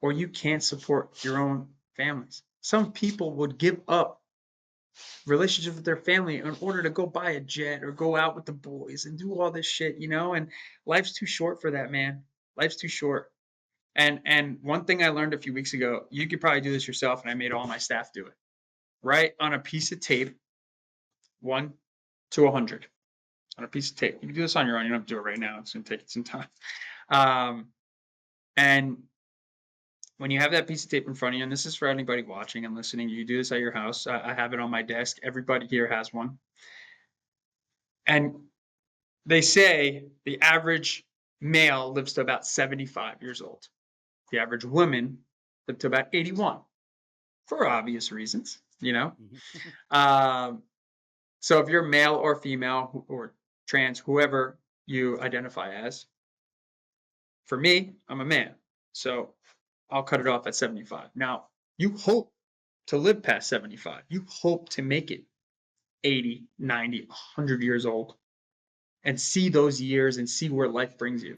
or you can't support your own families? Some people would give up relationships with their family in order to go buy a jet or go out with the boys and do all this shit, and life's too short for that, man. Life's too short. And one thing I learned a few weeks ago, you could probably do this yourself, and I made all my staff do it. write on a piece of tape 1 to 100 on a piece of tape. You can do this on your own. You don't have to do it right now. It's going to take you some time. Um, and when you have that piece of tape in front of you, and this is for anybody watching and listening, you do this at your house. I have it on my desk. Everybody here has one. And they say the average male lives to about 75 years old. The average woman lived to about 81 for obvious reasons, you know? Mhm. Um, so if you're male or female or trans, whoever you identify as, for me, I'm a man. So I'll cut it off at 75. Now, you hope to live past 75. You hope to make it 80, 90, 100 years old and see those years and see where life brings you.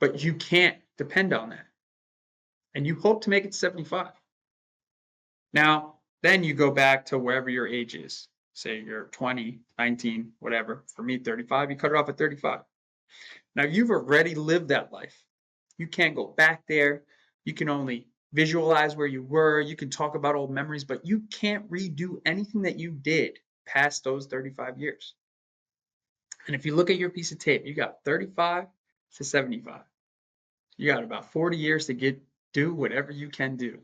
But you can't depend on that. And you hope to make it to 75. Now, then you go back to wherever your age is. Say you're 20, 19, whatever. For me, 35, you cut it off at 35. Now, you've already lived that life. You can't go back there. You can only visualize where you were. You can talk about old memories, but you can't redo anything that you did past those 35 years. And if you look at your piece of tape, you got 35 to 75. You got about 40 years to do whatever you can do.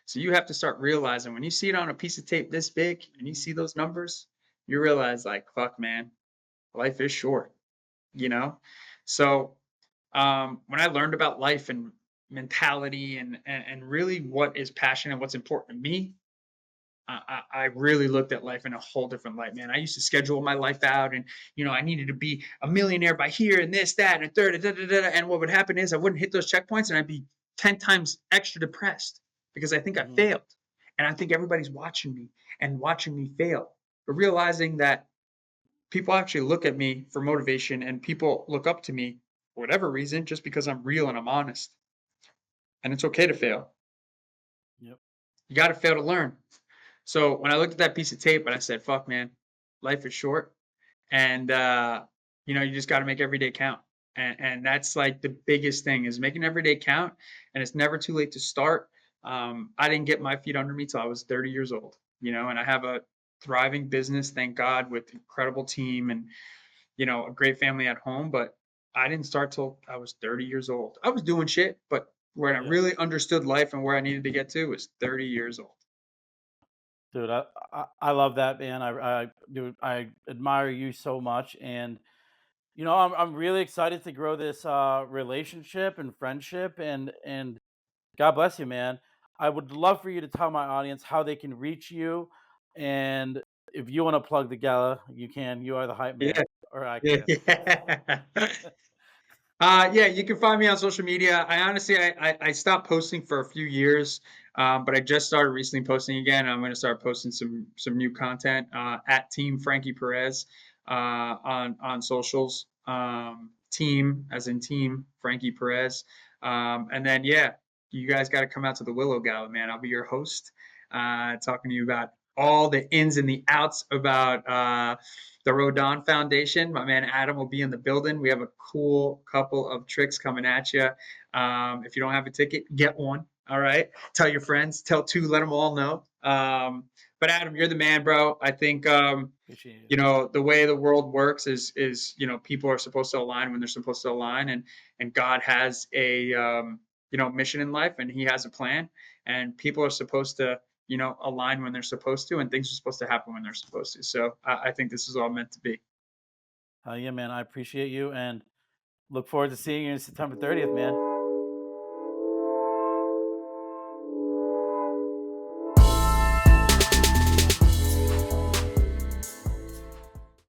So you have to start realizing when you see it on a piece of tape this big and you see those numbers, you realize like, fuck, man, life is short, you know? So when I learned about life and mentality and really what is passion and what's important to me, I really looked at life in a whole different light, man. I used to schedule my life out, and I needed to be a millionaire by here and this, that, and a third, da, da, da, da. And what would happen is I wouldn't hit those checkpoints, and I'd be 10 times extra depressed because I think I Mhm. failed, and I think everybody's watching me and watching me fail, but realizing that people actually look at me for motivation, and people look up to me for whatever reason, just because I'm real and I'm honest, and it's okay to fail. Yep. You got to fail to learn. So when I looked at that piece of tape and I said, fuck, man, life is short. And, you just got to make every day count. And that's like the biggest thing is making every day count. And it's never too late to start. I didn't get my feet under me till I was 30 years old, and I have a thriving business, thank God, with incredible team and, a great family at home. But I didn't start till I was 30 years old. I was doing shit, but where I Yeah. really understood life and where I needed to get to was 30 years old. Dude, I love that, man. Dude, I admire you so much, and I'm really excited to grow this relationship and friendship, and God bless you, man. I would love for you to tell my audience how they can reach you, and if you want to plug the gala, you can. You are the hype Yeah. man, or I Yeah, can. yeah. Yeah, you can find me on social media. I honestly, I stopped posting for a few years, but I just started recently posting again. I'm going to start posting some new content at Team Frankie Perez on socials. Team as in Team Frankie Perez, and then yeah, you guys got to come out to the Willow Gala, man. I'll be your host, talking to you about all the ins and the outs about the Rodon Foundation. My man Adam will be in the building. We have a cool couple of tricks coming at you. If you don't have a ticket, get one. All right. Tell your friends. Tell two. Let them all know. But Adam, you're the man, bro. I think Appreciate it. the way the world works is people are supposed to align when they're supposed to align, and God has a mission in life, and He has a plan, and people are supposed to align when they're supposed to, and things are supposed to happen when they're supposed to. So I think this is all meant to be. Yeah, man. I appreciate you, and look forward to seeing you on September 30th, man.